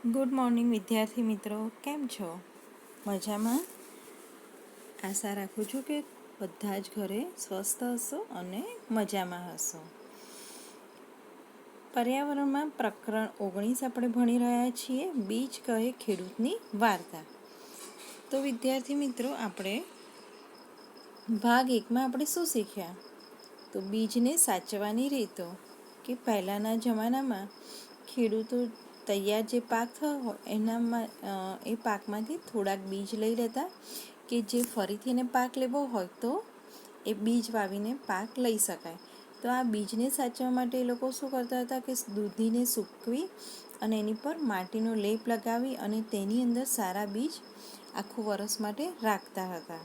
Good morning વિદ્યાર્થી મિત્રો, કેમ છો? મજામાં? આશા રાખું છું કે બધા જ ઘરે સ્વસ્થ હશો અને મજામાં હશો. પર્યાવરણમાં પ્રકરણ 19 આપણે ભણી રહ્યા છીએ, બીજ કહે ખેડૂતની વાર્તા. તો વિદ્યાર્થી મિત્રો, આપણે ભાગ 1માં આપણે શું શીખ્યા? તો બીજને સાચવવાની રીતો, કે પહેલાંના જમાનામાં ખેડૂતો તૈયાર જે પાક થયો હોય એનામાં એ પાકમાંથી થોડાક બીજ લઈ લેતા, કે જે ફરીથી એને પાક લેવો હોય તો એ બીજ વાવીને પાક લઈ શકાય. તો આ બીજને સાચવવા માટે એ લોકો શું કરતા હતા કે દૂધીને સૂકવી અને એની પર માટીનો લેપ લગાવી અને તેની અંદર સારા બીજ આખું વરસ માટે રાખતા હતા.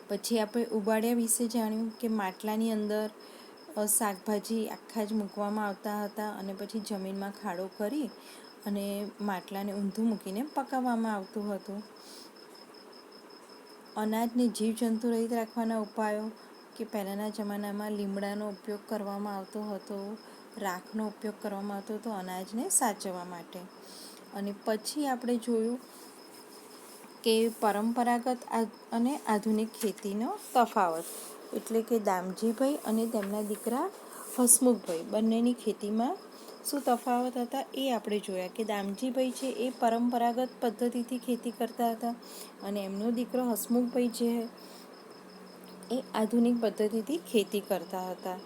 પછી આપણે ઉબાડ્યા વિશે જાણ્યું કે માટલાની અંદર શાકભાજી આખા જ મૂકવામાં આવતા હતા અને પછી જમીનમાં ખાડો કરી અને માટલાને ઊંધું મૂકીને પકાવવામાં આવતું હતું. અનાજને જીવજંતુ રહિત રાખવાના ઉપાયો, કે પહેલાંના જમાનામાં લીમડાનો ઉપયોગ કરવામાં આવતો હતો, રાખનો ઉપયોગ કરવામાં આવતો હતો અનાજને સાચવવા માટે. અને પછી આપણે જોયું કે પરંપરાગત અને આધુનિક ખેતીનો તફાવત, એટલે કે દામજીભાઈ અને તેમના દીકરા હસમુખભાઈ બંનેની ખેતીમાં શું તફાવત હતા એ આપણે જોયા. કે દામજીભાઈ છે એ પરંપરાગત પદ્ધતિથી ખેતી કરતા હતા અને એમનો દીકરો હસમુખભાઈ છે એ આધુનિક પદ્ધતિથી ખેતી કરતા હતા.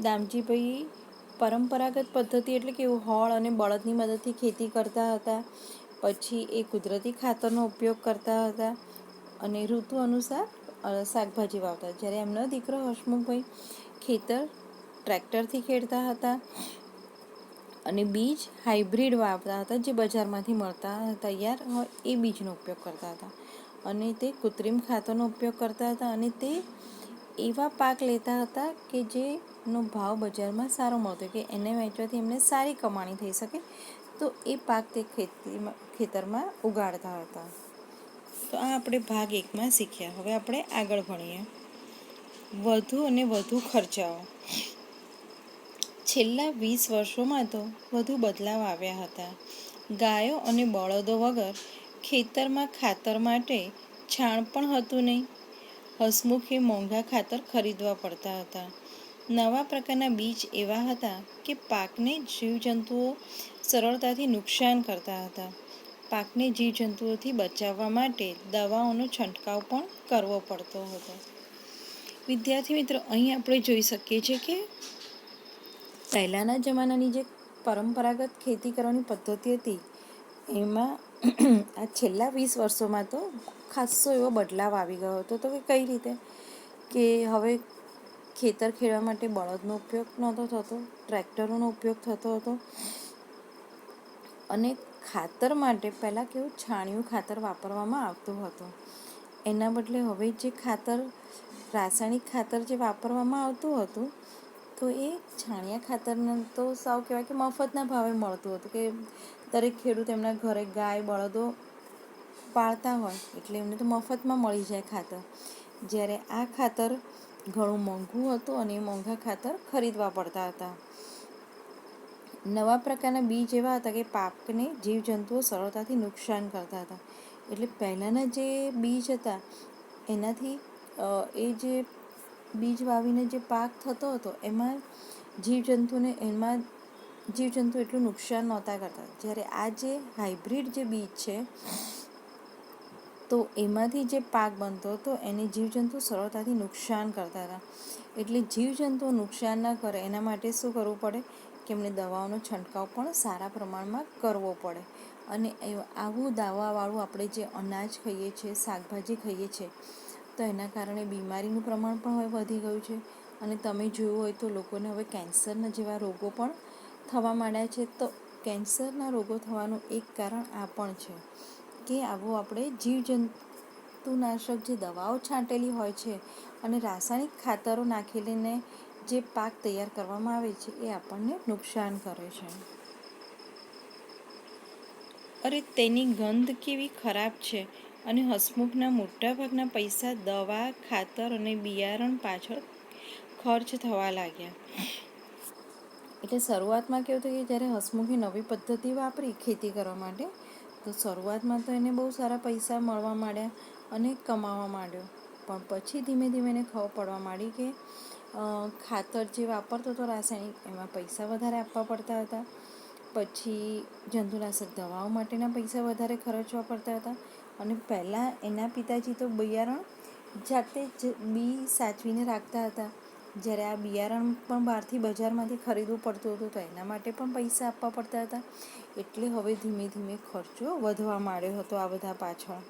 દામજીભાઈ પરંપરાગત પદ્ધતિ એટલે કે હળ અને બળદની મદદથી ખેતી કરતા હતા. પછી એ કુદરતી ખાતરનો ઉપયોગ કરતા હતા અને ઋતુ અનુસાર શાકભાજી વાવતા. જ્યારે એમનો દીકરો હસમુખભાઈ ખેતર ટ્રેક્ટરથી ખેડતા હતા અને બીજ હાઇબ્રિડ વાવતા હતા, જે બજારમાંથી મળતા તૈયાર હોય એ બીજનો ઉપયોગ કરતા હતા. અને તે કૃત્રિમ ખાતરનો ઉપયોગ કરતા હતા અને તે એવા પાક લેતા હતા કે જેનો ભાવ બજારમાં સારો મળતો, કે એને વેચવાથી એમને સારી કમાણી થઈ શકે, તો એ પાક તે ખેતરમાં ઉગાડતા હતા. તો આ આપણે ભાગ 1માં શીખ્યા. હવે આપણે આગળ ભણીએ. વધુ અને વધુ ખર્ચાઓ. છેલ્લા 20 વર્ષોમાં તો વધુ બદલાવ આવ્યા હતા. ગાયો અને બળદો વગર ખેતરમાં ખાતર માટે છાણ પણ હતું નહીં. હસમુખે મોંઘા ખાતર ખરીદવા પડતા હતા. નવા પ્રકારના બીજ એવા હતા કે પાકને જીવજંતુઓ સરળતાથી નુકસાન કરતા હતા. પાકને જીવજંતુઓથી બચાવવા માટે દવાઓનો છંટકાવ પણ કરવો પડતો હતો. વિદ્યાર્થી મિત્રો, અહીં આપણે જોઈ શકીએ છીએ કે પહેલાંના જમાનાની જે પરંપરાગત ખેતી કરવાની પદ્ધતિ હતી એમાં આ છેલ્લા 20 વર્ષોમાં તો ખાસ્સો એવો બદલાવ આવી ગયો હતો. તો કઈ રીતે? કે હવે ખેતર ખેડવા માટે બળદનો ઉપયોગ નહોતો થતો, ટ્રેક્ટરોનો ઉપયોગ થતો હતો. અને ખાતર માટે પહેલાં કેવું છાણિયું ખાતર વાપરવામાં આવતું હતું. એના બદલે હવે જે ખાતર રાસાયણિક ખાતર જે વાપરવામાં આવતું હતું, તો એ છાણિયા ખાતરના તો સાવ કહેવાય કે મફતના ભાવે મળતું હતું, કે દરેક ખેડૂત એમના ઘરે ગાય બળદો પાળતા હોય એટલે એમને તો મફતમાં મળી જાય ખાતર. જ્યારે આ ખાતર ઘણું મોંઘું હતું અને મોંઘા ખાતર ખરીદવા પડતા હતા. નવા પ્રકારના બીજ એવા હતા કે પાકને જીવજંતુઓ સરળતાથી નુકસાન કરતા હતા. એટલે પહેલાંના જે બીજ હતા એનાથી એ જે બીજ વાવીને જે પાક થતો હતો એમાં જીવજંતુ એટલું નુકસાન નહોતા કરતા. જ્યારે આ જે હાઇબ્રિડ જે બીજ છે તો એમાંથી જે પાક બનતો હતો એને જીવજંતુ સરળતાથી નુકસાન કરતા હતા. એટલે જીવજંતુઓ નુકસાન ન કરે એના માટે શું કરવું પડે કે એમને દવાઓનો છંટકાવ પણ સારા પ્રમાણમાં કરવો પડે. અને આવું દવાવાળું આપણે જે અનાજ ખાઈએ છીએ, શાકભાજી ખાઈએ છીએ, તો એના કારણે બીમારીનું પ્રમાણ પણ હવે વધી ગયું છે. અને તમે જોયું હોય તો લોકોને હવે કેન્સરના જેવા રોગો પણ થવા માંડ્યા છે. તો કેન્સરના રોગો થવાનું એક કારણ આ પણ છે કે આવું આપણે જીવજંતુનાશક જે દવાઓ છાંટેલી હોય છે અને રાસાયણિક ખાતરો નાખીને જે પાક તૈયાર કરવામાં આવે છે એ આપણને નુકસાન કરે છે. અરે તેની ગંધ કેવી ખરાબ છે. અને હસમુખના મોટાભાગના પૈસા દવા, ખાતર અને બિયારણ પાછળ ખર્ચ થવા લાગ્યા. એટલે શરૂઆતમાં કેવું થયું કે જ્યારે હસમુખે નવી પદ્ધતિ વાપરી ખેતી કરવા માટે, તો શરૂઆતમાં તો એને બહુ સારા પૈસા મળવા માંડ્યા અને કમાવા માંડ્યો. પણ પછી ધીમે ધીમે એને ખબર પડવા માંડી કે ખાતર જે વાપરતો હતો રાસાયણિક, એમાં પૈસા વધારે આપવા પડતા હતા. પછી જંતુનાશક દવાઓ માટેના પૈસા વધારે ખર્ચવા પડતા હતા. અને પહેલાં એના પિતાજી તો બિયારણ જાતે જ બી સાચવીને રાખતા હતા. જ્યારે આ બિયારણ પણ બહારથી બજારમાંથી ખરીદવું પડતું હતું, તો એના માટે પણ પૈસા આપવા પડતા હતા. એટલે હવે ધીમે ધીમે ખર્ચો વધવા માંડ્યો હતો આ બધા પાછળ.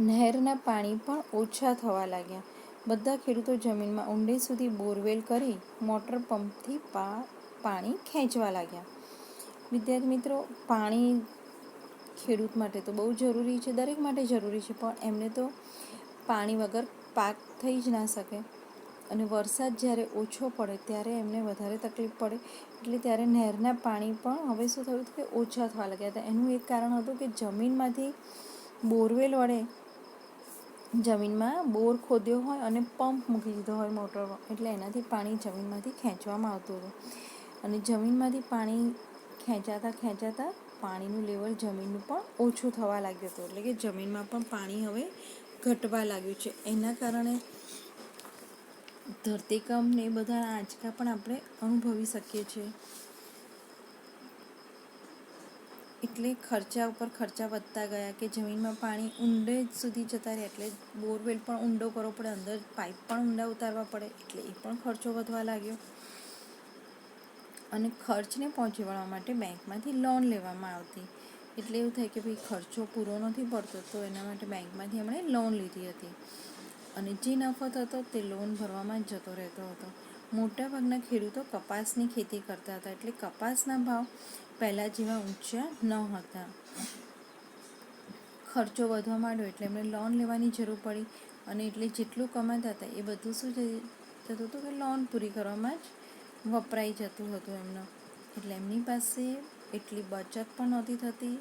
નહેરના પાણી પણ ઓછા થવા લાગ્યા. બધા ખેડૂતો જમીનમાં ઊંડે સુધી બોરવેલ કરી મોટર પંપથી પાણી ખેંચવા લાગ્યા. વિદ્યાર્થી મિત્રો, પાણી ખેડૂત માટે તો બહુ જરૂરી છે, દરેક માટે જરૂરી છે, પણ એમને તો પાણી વગર પાક થઈ જ ના શકે. અને વરસાદ જ્યારે ઓછો પડે ત્યારે એમને વધારે તકલીફ પડે. એટલે ત્યારે નહેરના પાણી પણ હવે શું થયું કે ઓછા થવા લાગ્યા હતા. એનું એક કારણ હતું કે જમીનમાંથી બોરવેલ વડે જમીનમાં બોર ખોદ્યો હોય અને પંપ મૂકી દીધો હોય મોટરમાં, એટલે એનાથી પાણી જમીનમાંથી ખેંચવામાં આવતું હતું. અને જમીનમાંથી પાણી ખેંચાતા પાણીનું લેવલ જમીનનું પણ ઓછું થવા લાગ્યું હતું. એટલે કે જમીનમાં પણ પાણી હવે ઘટવા લાગ્યું છે. એના કારણે ધરતીકંપ ને એ બધા આંચકા પણ આપણે અનુભવી શકીએ છીએ. એટલે ખર્ચા ઉપર ખર્ચા વધતા ગયા કે જમીનમાં પાણી ઊંડે સુધી જતા રહે, એટલે બોરવેલ પણ ઊંડો કરવો પડે, અંદર પાઇપ પણ ઊંડા ઉતારવા પડે, એટલે એ પણ ખર્ચો વધવા લાગ્યો. અને ખર્ચને પહોંચી વળવા માટે બેંકમાંથી લોન લેવામાં આવતી. એટલે એવું થાય કે ભાઈ ખર્ચો પૂરો નથી પડતો, તો એના માટે બેંકમાંથી એમણે લોન લીધી હતી. અને જે નફો થતો તે લોન ભરવામાં જ જતો રહેતો હતો. મોટાભાગના ખેડૂતો કપાસની ખેતી કરતા હતા, એટલે કપાસના ભાવ પહેલાં જેવા ઊંચા ન હતા. ખર્ચો વધવા માંડ્યો એટલે એમને લોન લેવાની જરૂર પડી. અને એટલે જેટલું કમાતા હતા એ બધું શું થતું હતું કે લોન પૂરી કરવામાં જ વપરાઈ જતું હતું એમનું. એટલે એમની પાસે એટલી બચત પણ નહોતી થતી.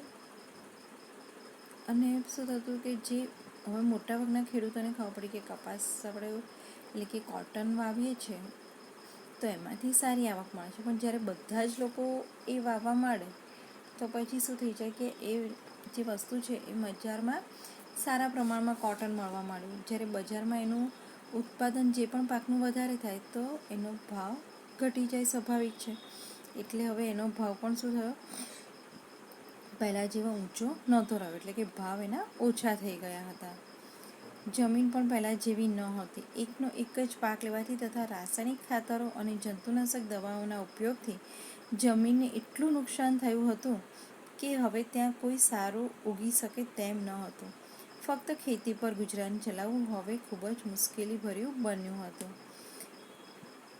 અને શું થતું કે જે હવે મોટાભાગના ખેડૂતોને ખબર પડી કે કપાસ આપણે એટલે કે કોટન વાવીએ છીએ તો એમાંથી સારી આવક મળે છે, પણ જ્યારે બધા જ લોકો એ વાવવા માંડે તો પછી શું થઈ જાય કે એ જે વસ્તુ છે એ બજારમાં સારા પ્રમાણમાં કોટન મળવા માંડ્યું. જ્યારે બજારમાં એનું ઉત્પાદન જે પણ પાકનું વધારે થાય તો એનો ભાવ ઘટી જાય, સ્વાભાવિક છે. એટલે હવે એનો ભાવ પણ શું થયો, પહેલાં જેવો ઊંચો નહોતો રહ્યો. એટલે કે ભાવ એના ઓછા થઈ ગયા હતા. જમીન પણ પહેલાં જેવી ન હતી. એકનો એક જ પાક લેવાથી તથા રાસાયણિક ખાતરો અને જંતુનાશક દવાઓના ઉપયોગથી જમીનને એટલું નુકસાન થયું હતું કે હવે ત્યાં કોઈ સારું ઉગી શકે તેમ ન હતું. ફક્ત ખેતી પર ગુજરાન ચલાવવું હવે ખૂબ જ મુશ્કેલીભર્યું બન્યું હતું.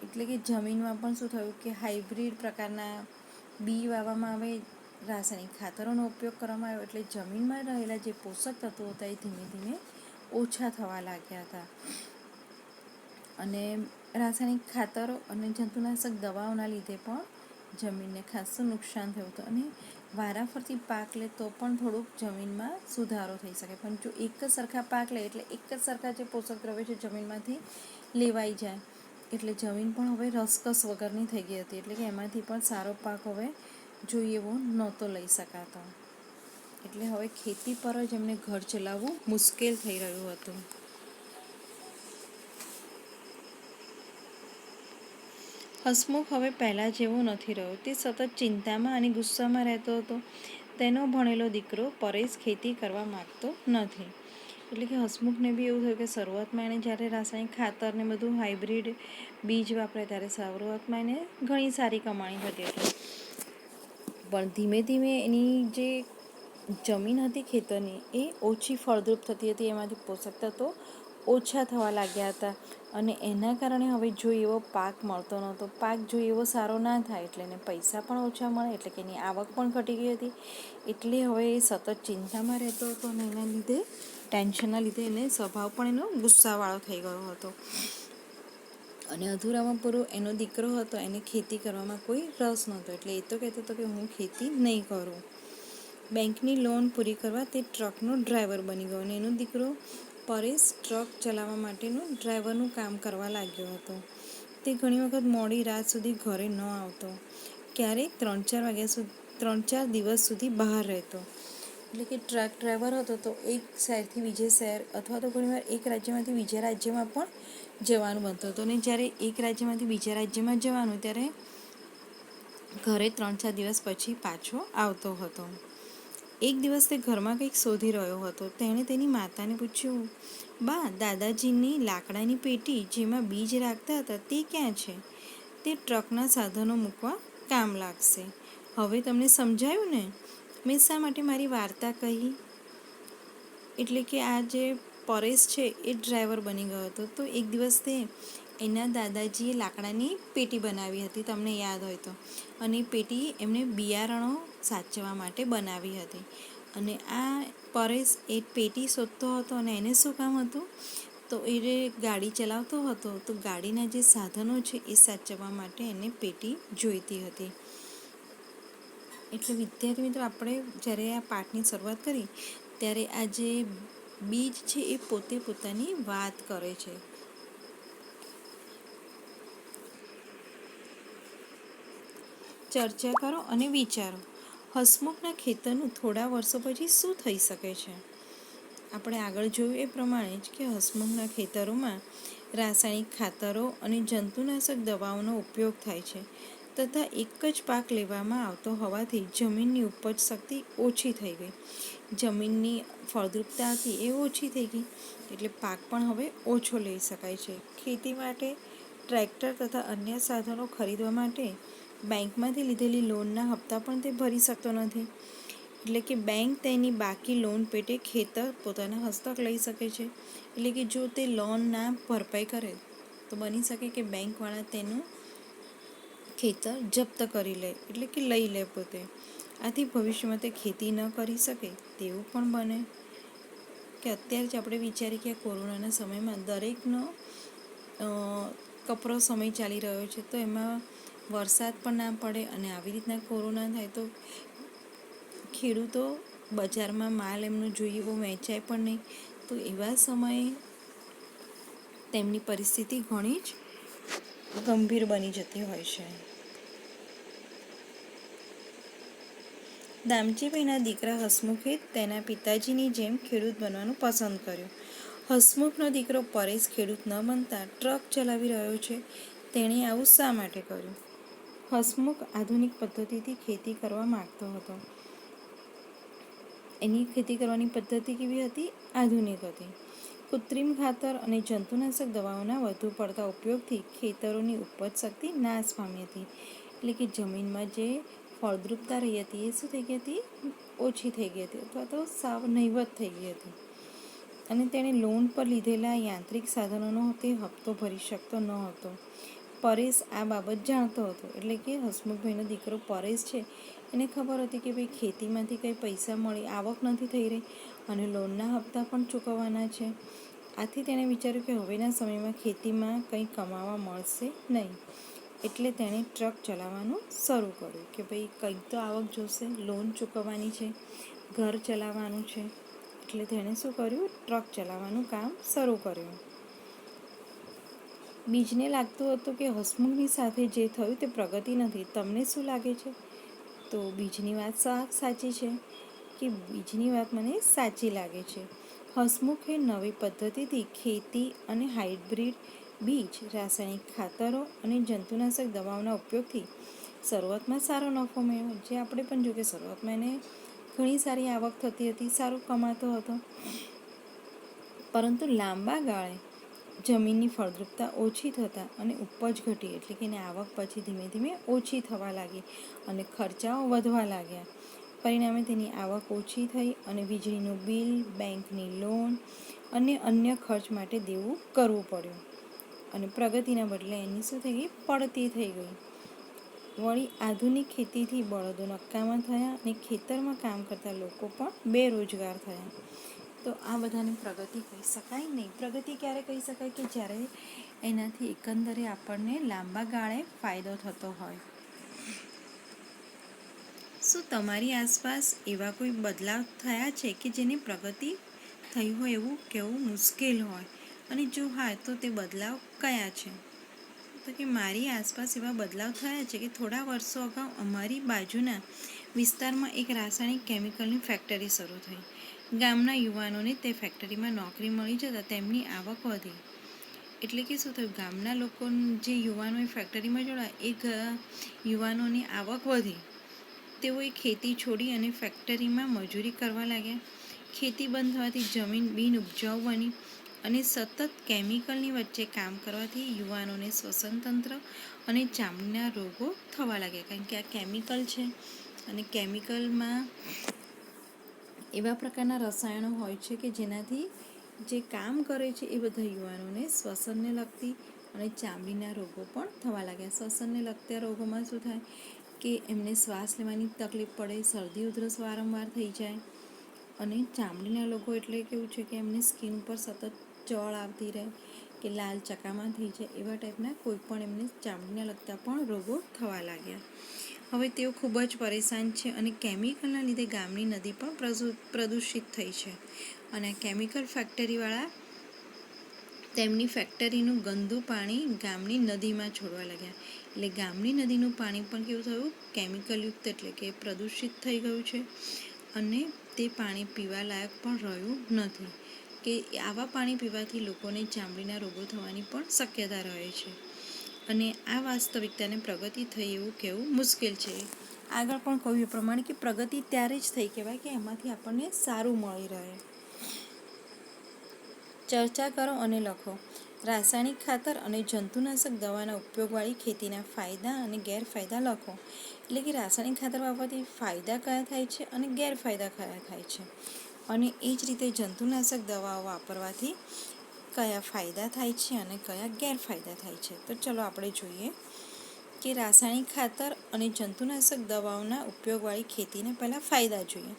એટલે કે જમીનમાં પણ શું થયું કે હાઇબ્રિડ પ્રકારના બી વાવવામાં આવે, રાસાયણિક ખાતરોનો ઉપયોગ કરવામાં આવ્યો, એટલે જમીનમાં રહેલા જે પોષક તત્વો હતા એ ધીમે ધીમે ઓછા થવા લાગ્યા હતા. અને રાસાયણિક ખાતરો અને જંતુનાશક દવાઓના લીધે પણ જમીનને ખાસું નુકસાન થયું હતું. અને વારાફરતી પાક લે તો પણ થોડુંક જમીનમાં સુધારો થઈ શકે, પણ જો એક જ સરખા પાક લે એટલે એક જ સરખા જે પોષક દ્રવ્યો છે જમીનમાંથી લેવાઈ જાય, એટલે જમીન પણ હવે રસકસ વગરની થઈ ગઈ હતી. એટલે કે એમાંથી પણ સારો પાક હવે જોઈએ એવો નહોતો લઈ શકાતો. એટલે હવે ખેતી પર જ એમને ઘર ચલાવવું મુશ્કેલ થઈ રહ્યું હતું. હસમુખ હવે પહેલાં જેવો નથી રહ્યો. તે સતત ચિંતામાં અને ગુસ્સામાં રહેતો હતો. તેનો ભણેલો દીકરો પરેશ ખેતી કરવા માગતો નથી. એટલે કે હસમુખને બી એવું થયું કે શરૂઆતમાં એણે જ્યારે રાસાયણિક ખાતર ને બધું હાઇબ્રિડ બીજ વાપરે ત્યારે શરૂઆતમાં એને ઘણી સારી કમાણી થતી હતી. પણ ધીમે ધીમે એની જે જમીન હતી ખેતરની એ ઓછી ફળદ્રુપ થતી હતી, એમાંથી પોષક તત્વો ઓછા થવા લાગ્યા હતા. અને એના કારણે હવે જોઈએ એવો પાક મળતો નહોતો. પાક જોઈએ એવો સારો ના થાય એટલે એને પૈસા પણ ઓછા મળે, એટલે કે એની આવક પણ ઘટી ગઈ હતી. એટલે હવે એ સતત ચિંતામાં રહેતો હતો અને એના લીધે ટેન્શનના લીધે એને સ્વભાવ પણ એનો ગુસ્સાવાળો થઈ ગયો હતો. અને અધૂરામાં પૂરો એનો દીકરો હતો, એને ખેતી કરવામાં કોઈ રસ નહોતો. એટલે એ તો કહેતો હતો કે હું ખેતી નહીં કરું. બેંકની લોન પૂરી કરવા તે ટ્રકનો ડ્રાઈવર બની ગયો અને એનો દીકરો પરેશ ટ્રક ચલાવવા માટેનું ડ્રાઈવરનું કામ કરવા લાગ્યો હતો. તે ઘણી વખત મોડી રાત સુધી ઘરે ન આવતો, ક્યારેક 3-4 દિવસ સુધી બહાર રહેતો. એટલે કે ટ્રક ડ્રાઈવર હતો તો એક શહેરથી બીજે શહેર અથવા તો ઘણીવાર એક રાજ્યમાંથી બીજા રાજ્યમાં પણ જવાનું બનતું હતું. અને જ્યારે એક રાજ્યમાંથી બીજા રાજ્યમાં જવાનું ત્યારે ઘરે 3-4 દિવસ પછી પાછો આવતો હતો. એક દિવસ તે ઘરમાં કંઈક શોધી રહ્યો હતો. તેણે તેની માતાને પૂછ્યું, બા, દાદાજીની લાકડાની પેટી જેમાં બીજ રાખતા હતા તે ક્યાં છે? તે ટ્રકના સાધનો મૂકવા કામ લાગશે. હવે તમને સમજાયું ને મેં શા માટે મારી વાર્તા કહી? એટલે કે આ જે પરેશ છે એ ડ્રાઈવર બની ગયો હતો. તો એક દિવસ તે એના દાદાજીએ લાકડાની પેટી બનાવી હતી, તમને યાદ હોય તો. અને પેટી એમણે બિયારણો સાચવવા માટે બનાવી હતી. અને આ પરેશ એ પેટી શોધતો હતો અને એને શું કામ હતું? તો એ ગાડી ચલાવતો હતો તો ગાડીના જે સાધનો છે એ સાચવવા માટે એને પેટી જોઈતી હતી. એટલે વિદ્યાર્થી મિત્રો, આપણે જ્યારે આ પાઠની શરૂઆત કરી ત્યારે આ જે બીજ છે એ પોતે પોતાની વાત કરે છે. ચર્ચા કરો અને વિચારો. હસમુખના ખેતરનું થોડા વર્ષો પછી શું થઈ શકે છે? આપણે આગળ જોયું એ પ્રમાણે જ કે હસમુખના ખેતરોમાં રાસાયણિક ખાતરો અને જંતુનાશક દવાઓનો ઉપયોગ થાય છે તથા એક જ પાક લેવામાં આવતો હોવાથી જમીનની ઉપજ શક્તિ ઓછી થઈ ગઈ. જમીનની ફળદ્રુપતા હતી એ ઓછી થઈ ગઈ એટલે પાક પણ હવે ઓછો લઈ શકાય છે. ખેતી માટે ટ્રેક્ટર તથા અન્ય સાધનો ખરીદવા માટે બેંકમાંથી લીધેલી લોનના હપ્તા પણ તે ભરી શકતો નથી. એટલે કે બેંક તેની બાકી લોન પેટે ખેતર પોતાના હસ્તક લઈ શકે છે. એટલે કે જો તે લોન ના ભરપાઈ કરે તો બની શકે કે બેંકવાળા તેનું ખેતર જપ્ત કરી લે, એટલે કે લઈ લે પોતે. આથી ભવિષ્યમાં તે ખેતી ન કરી શકે તેવું પણ બને. કે અત્યારે જ આપણે વિચારીએ કે કોરોનાના સમયમાં દરેકનો કપરો સમય ચાલી રહ્યો છે તો એમાં વરસાદ પણ ના પડે અને આવી રીતના કોરોના થાય તો ખેડૂતો બજારમાં માલ એમનો જોઈએ એવો વેચાય પણ નહીં. તો એવા સમયે તેમની પરિસ્થિતિ ઘણી જ ગંભીર બની જતી હોય છે. દામજીભાઈના દીકરા હસમુખે તેના પિતાજીની જેમ ખેડૂત બનવાનું પસંદ કર્યું. હસમુખનો દીકરો પરેશ ખેડૂત ન બનતા ટ્રક ચલાવી રહ્યો છે. તેણે આવું શા માટે કર્યું? હસમુખ આધુનિક પદ્ધતિથી ખેતી કરવા માંગતો હતો. એની ખેતી કરવાની પદ્ધતિ કેવી હતી? આધુનિક હતી. કૃત્રિમ ખાતર અને જંતુનાશક દવાઓના વધુ પડતા ઉપયોગથી ખેતરોની ઉપજ શક્તિ નાશ પામી હતી. એટલે કે જમીનમાં જે ફળદ્રુપતા રહી હતી એ શું થઈ ગઈ હતી? ઓછી થઈ ગઈ હતી અથવા તો સાવ નહીવત થઈ ગઈ હતી. અને તેણે લોન પર લીધેલા યાંત્રિક સાધનોનો તે હપ્તો ભરી શકતો ન હતો. પરેશ આ બાબત જાણતો હતો. એટલે કે હસમુખભાઈનો દીકરો પરેશ છે એને ખબર હતી કે ભાઈ ખેતીમાંથી કંઈ પૈસા મળી આવક નથી થઈ રહી અને લોનના હપ્તા પણ ચૂકવવાના છે. આથી તેણે વિચાર્યું કે હવેના સમયમાં ખેતીમાં કંઈ કમાવા મળશે નહીં. એટલે તેણે ટ્રક ચલાવવાનું શરૂ કર્યું કે ભાઈ કંઈક તો આવક જોશે, લોન ચૂકવવાની છે, ઘર ચલાવવાનું છે. એટલે તેણે શું કર્યું? ટ્રક ચલાવવાનું કામ શરૂ કર્યું. બીજને લાગતું હતું કે હસમુખની સાથે જે થયું તે પ્રગતિ નથી. તમને શું લાગે છે? તો બીજની વાત સાચી છે કે બીજની વાત મને સાચી લાગે છે. હસમુખે નવી પદ્ધતિથી ખેતી અને હાઇબ્રિડ બીજ, રાસાયણિક ખાતરો અને જંતુનાશક દવાઓના ઉપયોગથી શરૂઆતમાં સારો નફો મેળવ્યો. જે આપણે પણ જોયું કે શરૂઆતમાં એને ઘણી સારી આવક થતી હતી, સારું કમાતો હતો. પરંતુ લાંબા ગાળે જમીનની ફળદ્રુપતા ઓછી થતાં અને ઉપજ ઘટી. એટલે કે એની આવક પછી ધીમે ધીમે ઓછી થવા લાગી અને ખર્ચાઓ વધવા લાગ્યા. પરિણામે તેની આવક ઓછી થઈ અને વીજળીનું બિલ, બેંકની લોન અને અન્ય ખર્ચ માટે દેવું કરવું પડ્યું. અને પ્રગતિના બદલે એની શું થઈ ગઈ? પડતી થઈ ગઈ. વળી આધુનિક ખેતીથી બળદો નકામા થયા અને ખેતરમાં કામ કરતા લોકો પણ બેરોજગાર થયા. તો આ બધાને પ્રગતિ કહી શકાય નહીં. પ્રગતિ ક્યારે કહી શકાય? કે જ્યારે એનાથી એકંદરે આપણને લાંબા ગાળે ફાયદો થતો હોય. શું તમારી આસપાસ એવા કોઈ બદલાવ થયા છે કે જેને પ્રગતિ થઈ હોય એવું કહેવું મુશ્કેલ હોય? અને જો હા તો તે બદલાવ કયા છે? તો કે મારી આસપાસ એવા બદલાવ થયા છે કે થોડા વર્ષો અગાઉ અમારી બાજુના વિસ્તારમાં એક રાસાયણિક કેમિકલની ફેક્ટરી શરૂ થઈ. ગામના યુવાનોને તે ફેક્ટરીમાં નોકરી મળી જતાં તેમની આવક વધી. એટલે કે શું થયું, ગામના લોકો જે યુવાનો એ ફેક્ટરીમાં જોડાયા એ યુવાનોની આવક વધી. તેઓએ ખેતી છોડી અને ફેક્ટરીમાં મજૂરી કરવા લાગ્યા. ખેતી બંધ થવાથી જમીન બિનઉપજાઉ બની અને સતત કેમિકલની વચ્ચે કામ કરવાથી યુવાનોને શ્વસનતંત્ર અને ચામડીના રોગો થવા લાગ્યા. કારણ કે આ કેમિકલ છે અને કેમિકલમાં એવા પ્રકારના રસાયણો હોય છે કે જેનાથી જે કામ કરે છે એ બધા યુવાનોને શ્વસનને લગતી અને ચામડીના રોગો પણ થવા લાગ્યા. શ્વસનને લગતા રોગોમાં શું થાય કે એમને શ્વાસ લેવાની તકલીફ પડે, શરદી ઉધરસ વારંવાર થઈ જાય. અને ચામડીના રોગો એટલે કેવું છે કે એમની સ્કિન ઉપર સતત ચળ આવતી રહે કે લાલ ચકામાં થઈ જાય. એવા ટાઈપના કોઈ પણ એમને ચામડીના લગતા પણ રોગો થવા લાગ્યા. હવે તેઓ ખૂબ જ પરેશાન છે અને કેમિકલના લીધે ગામની નદી પણ પ્રદૂષિત થઈ છે. અને કેમિકલ ફેક્ટરીવાળા તેમની ફેક્ટરીનું ગંદુ પાણી ગામની નદીમાં છોડવા લાગ્યા. એટલે ગામની નદીનું પાણી પણ કેવું થયું, કેમિકલયુક્ત એટલે કે પ્રદૂષિત થઈ ગયું છે અને તે પાણી પીવા લાયક પણ રહ્યું નથી. કે આવા પાણી પીવાથી લોકોને ચામડીના રોગો થવાની પણ શક્યતા રહે છે. અને આ વાસ્તવિકતાને પ્રગતિ થઈ એવું કહેવું મુશ્કેલ છે. આગળ પણ કહ્યું એ પ્રમાણે કે પ્રગતિ ત્યારે જ થઈ કહેવાય કે એમાંથી આપણને સારું મળી રહે. ચર્ચા કરો અને લખો. રાસાયણિક ખાતર અને જંતુનાશક દવાના ઉપયોગવાળી ખેતીના ફાયદા અને ગેરફાયદા લખો. એટલે કે રાસાયણિક ખાતર વાપરવાથી ફાયદા કયા થાય છે અને ગેરફાયદા કયા થાય છે. અને એ જ રીતે જંતુનાશક દવાઓ વાપરવાથી કયા ફાયદા થાય છે અને કયા ગેરફાયદા થાય છે. તો ચલો આપણે જોઈએ કે રાસાયણિક ખાતર અને જંતુનાશક દવાઓના ઉપયોગવાળી ખેતીને પહેલાં ફાયદા જોઈએ.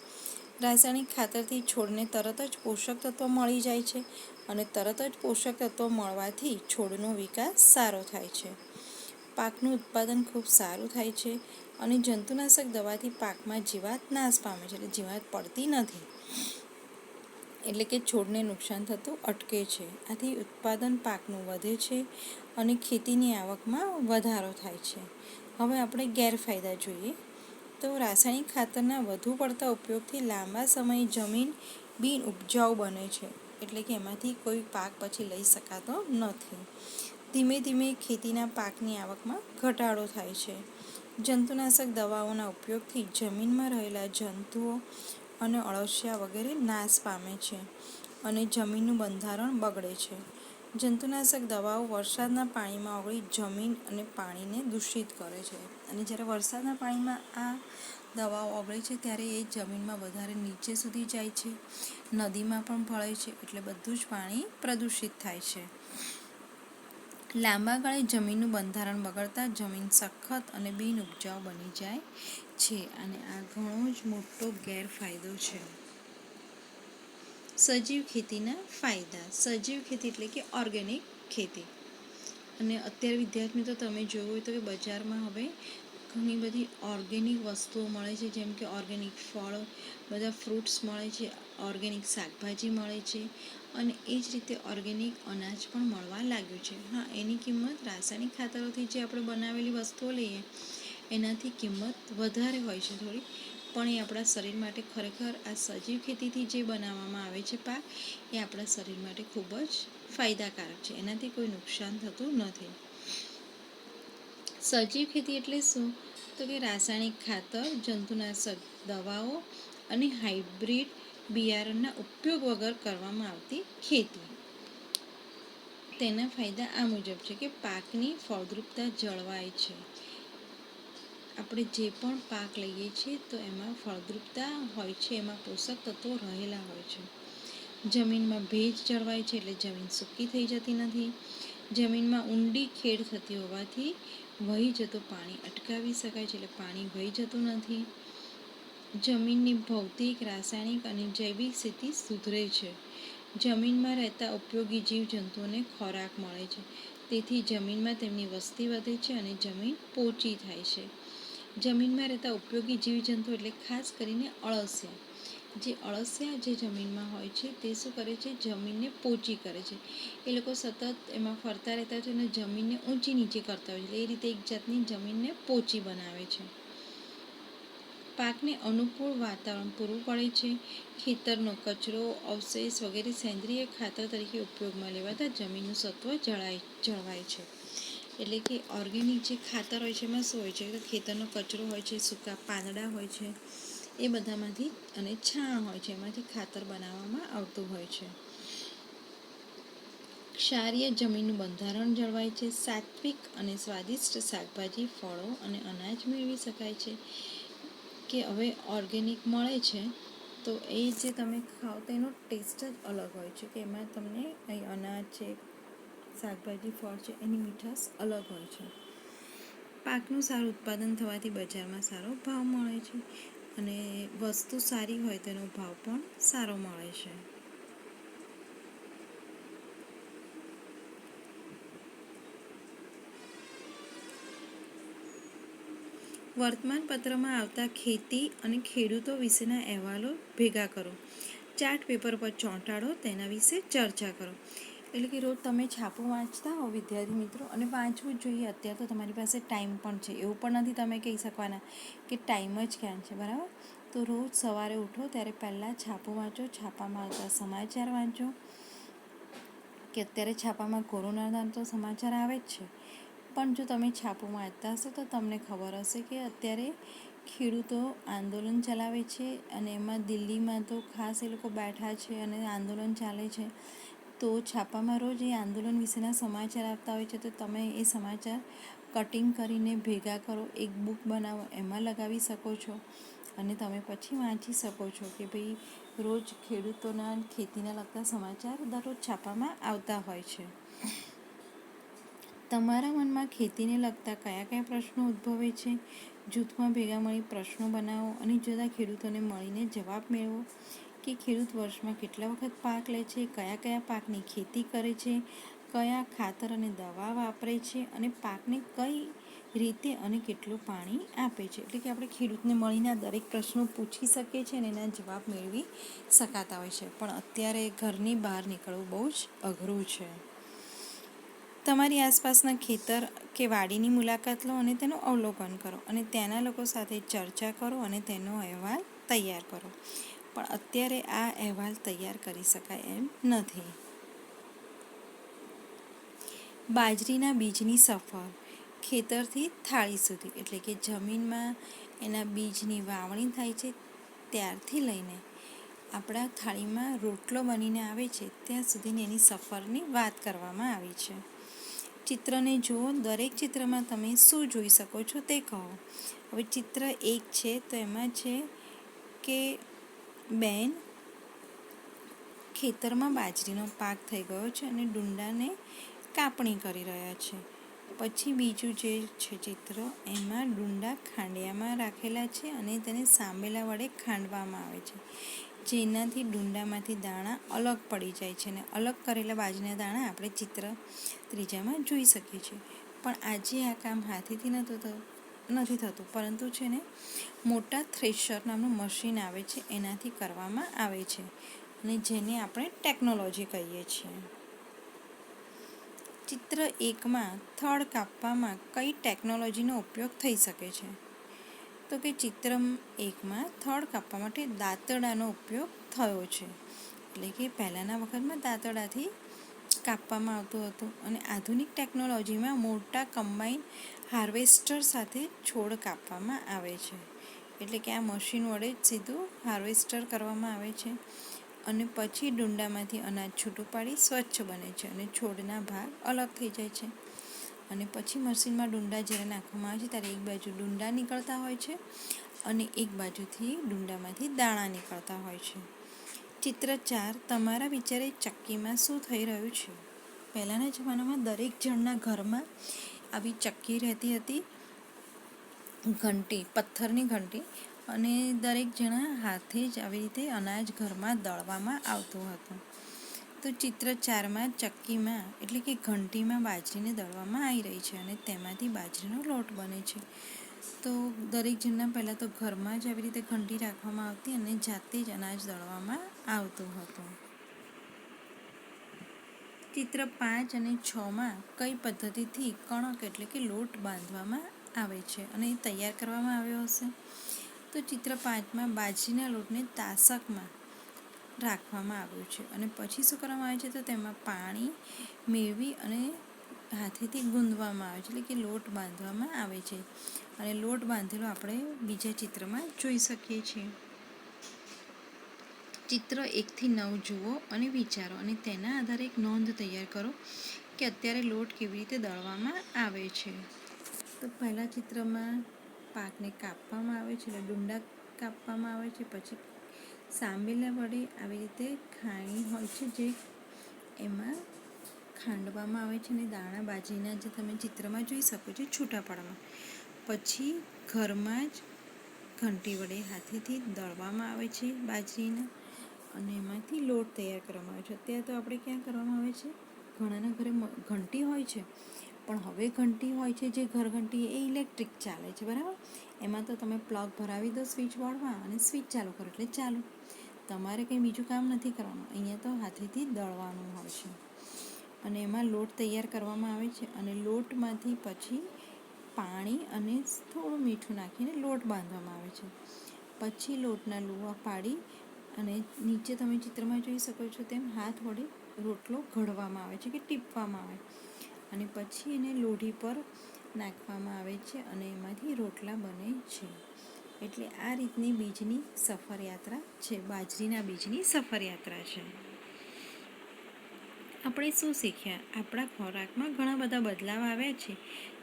રાસાયણિક ખાતરથી છોડને તરત જ પોષક તત્વો મળી જાય છે અને તરત જ પોષક તત્વો મળવાથી છોડનો વિકાસ સારો થાય છે. પાકનું ઉત્પાદન ખૂબ સારું થાય છે અને જંતુનાશક દવાથી પાકમાં જીવાત નાશ પામે છે. એટલે જીવાત પડતી નથી. એટલે કે છોડને નુકસાન થતું અટકે છે. આથી ઉત્પાદન પાકનું વધે છે અને ખેતીની આવકમાં વધારો થાય છે. હવે આપણે ગેરફાયદા જોઈએ. તો રાસાયણિક ખાતરના વધુ પડતા ઉપયોગથી લાંબા સમયે જમીન બિનઉપજાઉ બને છે. એટલે કે એમાંથી કોઈ પાક પછી લઈ શકાતો નથી. ધીમે ધીમે ખેતીના પાકની આવકમાં ઘટાડો થાય છે. જંતુનાશક દવાઓના ઉપયોગથી જમીનમાં રહેલા જંતુઓ અને અળસિયા વગેરે નાશ પામે છે અને જમીનનું બંધારણ બગડે છે. જંતુનાશક દવાઓ વરસાદના પાણીમાં ઓગળી જમીન અને પાણીને દૂષિત કરે છે. અને જ્યારે વરસાદના પાણીમાં આ દવાઓ ઓગળે છે ત્યારે એ જમીનમાં વધારે નીચે સુધી જાય છે, નદીમાં પણ ભળે છે. એટલે બધું જ પાણી પ્રદૂષિત થાય છે. લાંબા ગાળે જમીનનું બંધારણ બગડતા જમીન સખત અને બિનઉપજાઉ બની જાય છે. અને આ ઘણો જ મોટો ગેરફાયદો છે. સજીવ ખેતીના ફાયદા. સજીવ ખેતી એટલે કે ઓર્ગેનિક ખેતી. અને અત્યારે વિદ્યાર્થી મિત્રો તમે જોયું હોય તો કે બજારમાં હવે ઘણી બધી ઓર્ગેનિક વસ્તુઓ મળે છે. જેમ કે ઓર્ગેનિક ફળો, બધા ફ્રૂટ્સ મળે છે, ઓર્ગેનિક શાકભાજી મળે છે અને એ જ રીતે ઓર્ગેનિક અનાજ પણ મળવા લાગ્યું છે. હા, એની કિંમત રાસાયણિક ખાતરોથી જે આપણે બનાવેલી વસ્તુઓ લઈએ એનાથી કિંમત વધારે હોય છે થોડી, પણ એ આપણા શરીર માટે ખરેખર આ સજીવ ખેતીથી જે બનાવવામાં આવે છે પાક એ આપણા શરીર માટે ખૂબ જ ફાયદાકારક છે. એનાથી કોઈ નુકસાન થતું નથી. સજીવ ખેતી એટલે શું? તો કે રાસાયણિક ખાતર, જંતુનાશક દવાઓ અને હાઇબ્રિડ બિયારણના ઉપયોગ વગર કરવામાં આવતી ખેતી. તેના ફાયદા આ મુજબ છે કે પાકની ફળદ્રુપતા જળવાય છે. આપણે જે પણ પાક લઈએ છીએ તો એમાં ફળદ્રુપતા હોય છે, એમાં પોષક તત્વો રહેલા હોય છે. જમીનમાં ભેજ જળવાય છે એટલે જમીન સૂકી થઈ જતી નથી. જમીનમાં ઊંડી ખેડ થતી હોવાથી વહી જતું પાણી અટકાવી શકાય છે એટલે પાણી વહી જતું નથી. જમીનની ભૌતિક, રાસાયણિક અને જૈવિક સ્થિતિ સુધરે છે. જમીનમાં રહેતા ઉપયોગી જીવજંતુઓને ખોરાક મળે છે. તેથી જમીનમાં તેમની વસ્તી વધે છે અને જમીન પોચી થાય છે. જમીનમાં રહેતા ઉપયોગી જીવજંતુ એટલે ખાસ કરીને અળસિયા. જે અળસિયા જે જમીનમાં હોય છે તે શું કરે છે, જમીનને પોચી કરે છે. એ લોકો સતત એમાં ફરતા રહેતા હોય છે અને જમીનને ઊંચી નીચે કરતા હોય છે. એ રીતે એક જાતની જમીનને પોચી બનાવે છે. પાકને અનુકૂળ વાતાવરણ પૂરું પડે છે. ખેતરનો કચરો, અવશેષ વગેરે સેન્દ્રિય ખાતર તરીકે ઉપયોગમાં લેવાતા જમીનનું સત્વ જળવાય છે. એટલે કે ઓર્ગેનિક જે ખાતર હોય છે એમાં શું હોય છે, તો ખેતરનો કચરો હોય છે, સૂકા પાંદડા હોય છે, એ બધામાંથી અને છાણ હોય છે, એમાંથી ખાતર બનાવવામાં આવતું હોય છે. ક્ષારીય જમીનનું બંધારણ જળવાય છે. સાત્વિક અને સ્વાદિષ્ટ શાકભાજી, ફળો અને અનાજ મેળવી શકાય છે. કે હવે ઓર્ગેનિક મળે છે તો એ જે તમે ખાઓ તો એનો ટેસ્ટ જ અલગ હોય છે, કે એમાં તમને અહીં અનાજ છે, શાકભાજી, ફળ છે, એની મીઠાશ અલગ હોય છે. પાકનું સારું ઉત્પાદન થવાથી બજારમાં સારો ભાવ મળે છે અને વસ્તુ સારી હોય તેનો ભાવ પણ સારો મળે છે. વર્તમાનપત્રમાં આવતા ખેતી અને ખેડૂતો વિશેના અહેવાલો ભેગા કરો. ચાર્ટ પેપર પર ચોંટાડો, તેના વિશે ચર્ચા કરો. એટલે કે રોજ તમે છાપું વાંચતા હો વિદ્યાર્થી મિત્રો, અને વાંચવું જ જોઈએ. અત્યારે તો તમારી પાસે ટાઈમ પણ છે, એવું પણ નથી તમે કહી શકવાના કે ટાઈમ જ ક્યાં છે, બરાબર? તો રોજ સવારે ઉઠો ત્યારે પહેલાં છાપું વાંચો, છાપામાં આવતા સમાચાર વાંચો. કે અત્યારે છાપામાં કોરોનાના તો સમાચાર આવે જ છે, પણ જો તમે છાપું વાંચતા હશો તો તમને ખબર હશે કે અત્યારે ખેડૂતો આંદોલન ચલાવે છે અને એમાં દિલ્હીમાં તો ખાસ એ લોકો બેઠા છે અને આંદોલન ચાલે છે. તો છાપામાં રોજ એ આંદોલન વિશેના સમાચાર આવતા હોય છે, તો તમે એ સમાચાર કટિંગ કરીને ભેગા કરો, એક બુક બનાવો, એમાં લગાવી શકો છો અને તમે પછી વાંચી શકો છો કે ભાઈ રોજ ખેડૂતોના ખેતીના લગતા સમાચાર દરરોજ છાપામાં આવતા હોય છે. તમારા મનમાં ખેતીને લગતા કયા કયા પ્રશ્નો ઉદ્ભવે છે? જૂથમાં ભેગા મળી પ્રશ્નો બનાવો અને જુદા ખેડૂતોને મળીને જવાબ મેળવો. કે ખેડૂત વર્ષમાં કેટલા વખત પાક લે છે, કયા કયા પાકની ખેતી કરે છે, કયા ખાતર અને દવા વાપરે છે અને પાકને કઈ રીતે અને કેટલું પાણી આપે છે. એટલે કે આપણે ખેડૂતને મળીને આ દરેક પ્રશ્નો પૂછી શકીએ છીએ અને એના જવાબ મેળવી શકાતા હોય છે. પણ અત્યારે ઘરની બહાર નીકળવું બહુ જ અઘરું છે. તમારી આસપાસના ખેતર કે વાડીની મુલાકાત લો અને તેનું અવલોકન કરો અને ત્યાંના લોકો સાથે ચર્ચા કરો અને તેનો અહેવાલ તૈયાર કરો. પણ અત્યારે આ અહેવાલ તૈયાર કરી શકાય એમ નથી. બાજરીના બીજની સફર, ખેતરથી થાળી સુધી. એટલે કે જમીનમાં એના બીજની વાવણી થાય છે ત્યારથી લઈને આપણા થાળીમાં રોટલો બનીને આવે છે ત્યાં સુધીની એની સફરની વાત કરવામાં આવી છે. ચિત્રને જુઓ, દરેક ચિત્રમાં તમે શું જોઈ શકો છો તે કહો. હવે ચિત્ર 1 છે તો એમાં છે કે બેન ખેતરમાં બાજરીનો પાક થઈ ગયો છે અને ડુંડાને કાપણી કરી રહ્યા છે. પછી બીજું જે છે ચિત્ર, એમાં ડુંડા ખાંડિયામાં રાખેલા છે અને તેને સાંભેલા વડે ખાંડવામાં આવે છે, જેનાથી ડુંડામાંથી દાણા અલગ પડી જાય છે અને અલગ કરેલા બાજરીના દાણા આપણે ચિત્ર 3 જોઈ શકીએ છીએ. પણ આજે આ કામ હાથેથી નથી થતું, પરંતુ છે ને મોટા થ્રેશર નામનું મશીન આવે છે, એનાથી કરવામાં આવે છે અને જેને આપણે ટેકનોલોજી કહીએ છીએ. ચિત્ર 1માં થડ કાપવામાં કઈ ટેકનોલોજીનો ઉપયોગ થઈ શકે છે? તો કે ચિત્ર 1માં થડ કાપવા માટે દાંતરડાનો ઉપયોગ થયો છે. એટલે કે પહેલાંના વખતમાં દાંતરડાથી કાપવામાં આવતું હતું અને આધુનિક ટેકનોલોજીમાં મોટા કમ્બાઈન હાર્વેસ્ટર સાથે છોડ કાપવામાં આવે છે. એટલે કે આ મશીન વડે જ સીધું હાર્વેસ્ટર કરવામાં આવે છે અને પછી ડુંડામાંથી અનાજ છૂટું પાડી સ્વચ્છ બને છે અને છોડના ભાગ અલગ થઈ જાય છે. અને પછી મશીનમાં ડુંડા જ્યારે નાખવામાં આવે છે ત્યારે એક બાજુ ડુંડા નીકળતા હોય છે અને એક બાજુથી ડુંડામાંથી દાણા નીકળતા હોય છે. ચિત્ર 4, તમારા વિચારે ચક્કીમાં શું થઈ રહ્યું છે? પહેલાંના જમાનામાં દરેક જણના ઘરમાં આવી ચક્કી રહેતી હતી, ઘંટી, પથ્થરની ઘંટી, અને દરેક જણા હાથે જ આવી રીતે અનાજ ઘરમાં દળવામાં આવતું હતું. તો ચિત્ર 4માં ચક્કીમાં એટલે કે ઘંટીમાં બાજરીને દળવામાં આવી રહી છે અને તેમાંથી બાજરીનો લોટ બને છે. તો દરેક જણના પહેલાં તો ઘરમાં જ આવી રીતે ઘંટી રાખવામાં આવતી અને જાતે જ અનાજ દળવામાં આવતું હતું. ચિત્ર 5 અને 6માં કઈ પદ્ધતિથી કણક એટલે કે લોટ બાંધવામાં આવે છે અને એ તૈયાર કરવામાં આવ્યો હશે? તો ચિત્ર 5માં બાજરીના લોટને તાસકમાં રાખવામાં આવ્યું છે અને પછી શું કરવામાં આવે છે, તો તેમાં પાણી મેળવી અને હાથેથી ગૂંદવામાં આવે છે, એટલે કે લોટ બાંધવામાં આવે છે. અને લોટ બાંધેલો આપણે બીજા ચિત્રમાં જોઈ શકીએ છીએ. ચિત્ર 1થી 9 જુઓ અને વિચારો અને તેના આધારે એક નોંધ તૈયાર કરો કે અત્યારે લોટ કેવી રીતે દળવામાં આવે છે. તો પહેલા ચિત્રમાં પાકને કાપવામાં આવે છે, એટલે ડુંડા કાપવામાં આવે છે. પછી સાંબેલા વડે આવી રીતે ખાણી હોય છે જે એમાં ખાંડવામાં આવે છે અને દાણા બાજરીના જે તમે ચિત્રમાં જોઈ શકો છો છૂટા પાડવામાં. પછી ઘરમાં જ ઘંટી વડે હાથેથી દળવામાં આવે છે બાજરીના અને એમાંથી લોટ તૈયાર કરવામાં આવે છે. અત્યારે તો આપણે ક્યાં કરવામાં આવે છે, ઘણાના ઘરે ઘંટી હોય છે, પણ હવે ઘંટી હોય છે જે ઘરઘંટી એ ઇલેક્ટ્રિક ચાલે છે, બરાબર. એમાં તો તમે પ્લગ ભરાવી દો સ્વિચ બોર્ડમાં અને સ્વિચ ચાલુ કરો એટલે ચાલુ. તમારે કંઈ બીજું કામ નથી કરવાનું, અહીંયા તો હાથેથી દળવાનું હોય છે અને એમાં લોટ તૈયાર કરવામાં આવે છે અને લોટમાંથી પછી પાણી અને થોડું મીઠું નાખીને લોટ બાંધવામાં આવે છે. પછી લોટના લુવા પાડી અને નીચે તમે ચિત્રમાં જોઈ શકો છો તેમ હાથ વડે રોટલો ઘડવામાં આવે છે કે ટીપવામાં આવે અને પછી એને લોઢી પર નાખવામાં આવે છે અને એમાંથી રોટલા બને છે. એટલે આ રીતની બીજની સફર યાત્રા છે, બાજરીના બીજની સફર યાત્રા છે. આપણે શું શીખ્યા? આપણા ખોરાકમાં ઘણા બધા બદલાવ આવ્યા છે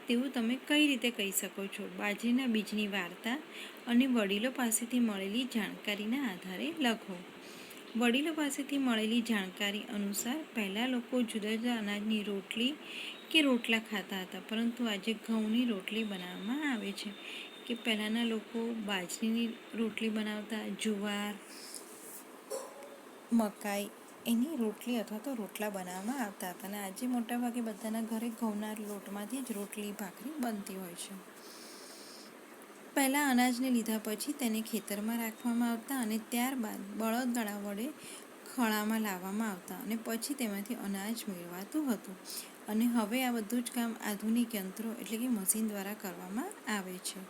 તેવું તમે કઈ રીતે કહી શકો છો? બાજરીના બીજની વાર્તા અને વડીલો પાસેથી મળેલી જાણકારીના આધારે લખો. વડીલો પાસેથી મળેલી જાણકારી અનુસાર પહેલાં લોકો જુદા જુદા અનાજની રોટલી કે રોટલા ખાતા હતા, પરંતુ આજે ઘઉંની રોટલી બનાવવામાં આવે છે. કે પહેલાંના લોકો બાજરીની રોટલી બનાવતા, જુવાર, મકાઈ એની રોટલી અથવા તો રોટલા બનાવવામાં આવતા હતા અને આજે મોટાભાગે બધાના ઘરે ઘઉંના લોટમાંથી જ રોટલી ભાખરી બનતી હોય છે. પહેલાં અનાજને લીધા પછી તેને ખેતરમાં રાખવામાં આવતા અને ત્યારબાદ બળદગાડા વડે ખળામાં લાવવામાં આવતા અને પછી તેમાંથી અનાજ મેળવાતું હતું. અને હવે આ બધું જ કામ આધુનિક યંત્રો એટલે કે મશીન દ્વારા કરવામાં આવે છે.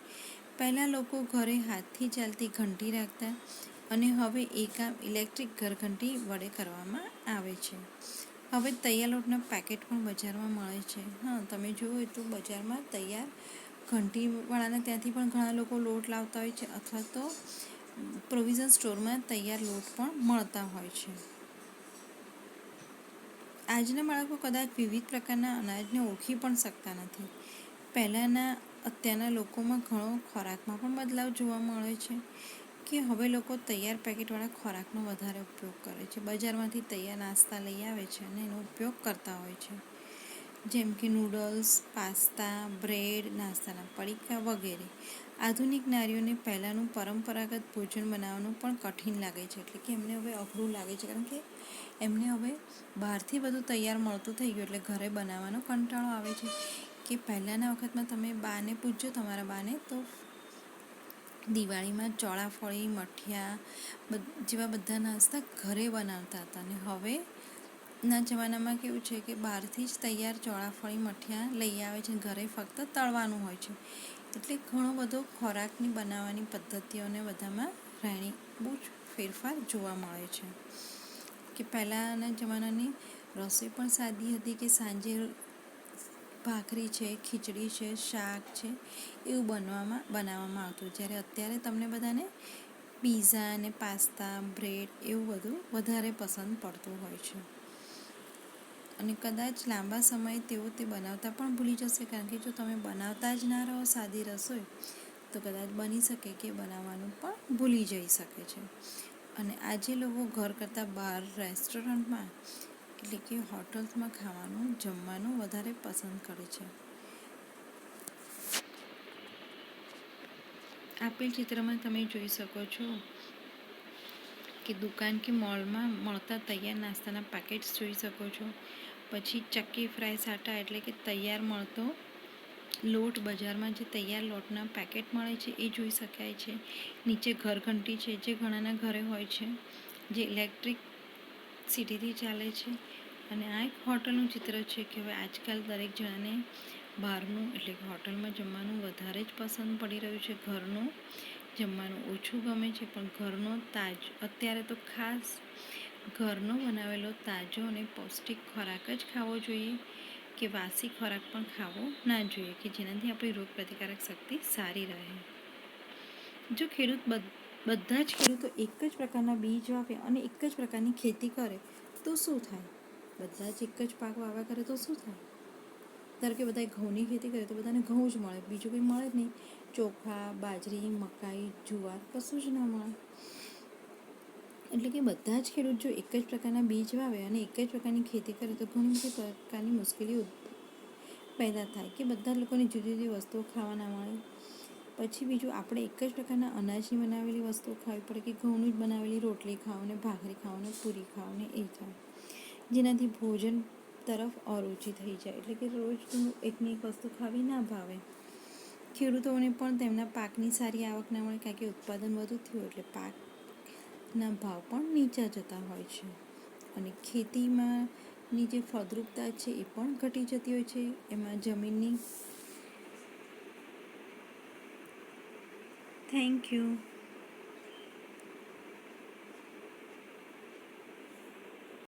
પહેલાં લોકો ઘરે હાથથી ચાલતી ઘંટી રાખતા અને હવે એ કામ ઇલેક્ટ્રિક ઘરઘંટી વડે કરવામાં આવે છે. હવે તૈયાર લોટના પેકેટ પણ બજારમાં મળે છે. હા, તમે જુઓ તો બજારમાં તૈયાર ઘંટીવાળાને ત્યાંથી પણ ઘણા લોકો લોટ લાવતા હોય છે અથવા તો પ્રોવિઝન સ્ટોરમાં તૈયાર લોટ પણ મળતા હોય છે. આજના બાળકો કદાચ વિવિધ પ્રકારના અનાજને ઓળખી પણ શકતા નથી. પહેલાંના અત્યારના લોકોમાં ઘણો ખોરાકમાં પણ બદલાવ જોવા મળે છે કે હવે લોકો તૈયાર પેકેટવાળા ખોરાકનો વધારે ઉપયોગ કરે છે. બજારમાંથી તૈયાર નાસ્તા લઈ આવે છે અને એનો ઉપયોગ કરતા હોય છે, જેમ કે નૂડલ્સ, પાસ્તા, બ્રેડ, નાસ્તાના પડીકા વગેરે. આધુનિક નારીઓને પહેલાંનું પરંપરાગત ભોજન બનાવવાનું પણ કઠિન લાગે છે, એટલે કે એમને હવે અઘરું લાગે છે, કારણ કે એમને હવે બહારથી બધું તૈયાર મળતું થઈ ગયું એટલે ઘરે બનાવવાનો કંટાળો આવે છે. કે પહેલાંના વખતમાં તમે બાને પૂછજો, તમારા બાને, તો દિવાળીમાં ચોળાફળી, મઠિયા જેવા બધા નાસ્તા ઘરે બનાવતા હતા અને હવેના જમાનામાં કેવું છે કે બહારથી જ તૈયાર ચોળાફળી, મઠિયા લઈ આવે છે, ઘરે ફક્ત તળવાનું હોય છે. એટલે ઘણો બધો ખોરાકની બનાવવાની પદ્ધતિઓને બધામાં બહુ જ ફેરફાર જોવા મળે છે. કે પહેલાંના જમાનાની રસોઈ પણ સાદી હતી કે સાંજે ભાખરી છે, ખીચડી છે, શાક છે એવું બનાવવામાં આવતું, જ્યારે અત્યારે તમને બધાને પીઝા અને પાસ્તા, બ્રેડ એવું બધું વધારે પસંદ પડતું હોય છે. અને કદાચ લાંબા સમયે તેઓ તે બનાવતા પણ ભૂલી જશે, કારણ કે જો તમે બનાવતા જ ના રહો સાદી રસોઈ તો કદાચ બની શકે કે બનાવવાનું પણ ભૂલી જઈ શકે છે. અને આજે લોકો ઘર કરતાં બહાર રેસ્ટોરન્ટમાં એટલે કે હોટલ્સમાં જમવાનું વધારે પસંદ કરે છે. આપેલ ચિત્રમાં તમે જોઈ શકો છો કે દુકાન કે મોલમાં મળતા તૈયાર નાસ્તાના પેકેટ્સ જોઈ શકો છો. પછી ચક્કી ફ્રાય સાટા એટલે કે તૈયાર મળતો લોટ બજારમાં જે તૈયાર લોટના પેકેટ મળે છે એ જોઈ શકાય છે. નીચે ઘરઘંટી છે જે ઘણાના ઘરે હોય છે, જે ઇલેક્ટ્રિસિટીથી ચાલે છે. અને આ એક હોટલનું ચિત્ર છે કે હવે આજકાલ દરેક જણાને બહારનું એટલે કે હોટલમાં જમવાનું વધારે જ પસંદ પડી રહ્યું છે. ઘરનું જમવાનું ઓછું ગમે છે, પણ ઘરનો તાજો અત્યારે તો ખાસ ઘરનો બનાવેલો તાજો અને પૌષ્ટિક ખોરાક જ ખાવો જોઈએ, કે વાસી ખોરાક પણ ખાવો ના જોઈએ, કે જેનાથી આપણી રોગપ્રતિકારક શક્તિ સારી રહે. જો બધા જ ખેડૂતો એક જ પ્રકારના બીજ વાવે અને એક જ પ્રકારની ખેતી કરે તો શું થાય? બધા જ એક જ પાક વાવ્યા કરે તો શું થાય? ધારો કે બધાએ ઘઉંની ખેતી કરે તો બધાને ઘઉં જ મળે, બીજું કંઈ મળે જ નહીં. ચોખા, બાજરી, મકાઈ, જુવાર કશું જ ના મળે. એટલે કે બધા જ ખેડૂત જો એક જ પ્રકારના બીજ વાવે અને એક જ પ્રકારની ખેતી કરે તો ઘણી બધી પ્રકારની મુશ્કેલીઓ પેદા થાય, કે બધા લોકોને જુદી જુદી વસ્તુઓ ખાવા ના મળે. પછી બીજું, આપણે એક જ પ્રકારના અનાજની બનાવેલી વસ્તુઓ ખાવી પડે, કે ઘઉંની જ બનાવેલી રોટલી ખાઓ ને ભાખરી ખાઓ ને પૂરી ખાઓ ને એ થાય, જેનાથી ભોજન તરફ અરુચિ થઈ જાય. એટલે કે રોજ એકની એક વસ્તુ ખાવી ના ભાવે. ખેડૂતોને પણ તેમના પાકની સારી આવક ના મળે, કારણ કે ઉત્પાદન વધુ થયું એટલે પાકના ભાવ પણ નીચા જતા હોય છે. અને ખેતીમાંની જે ફળદ્રુપતા છે એ પણ ઘટી જતી હોય છે. એમાં જમીનની થેન્ક યુ.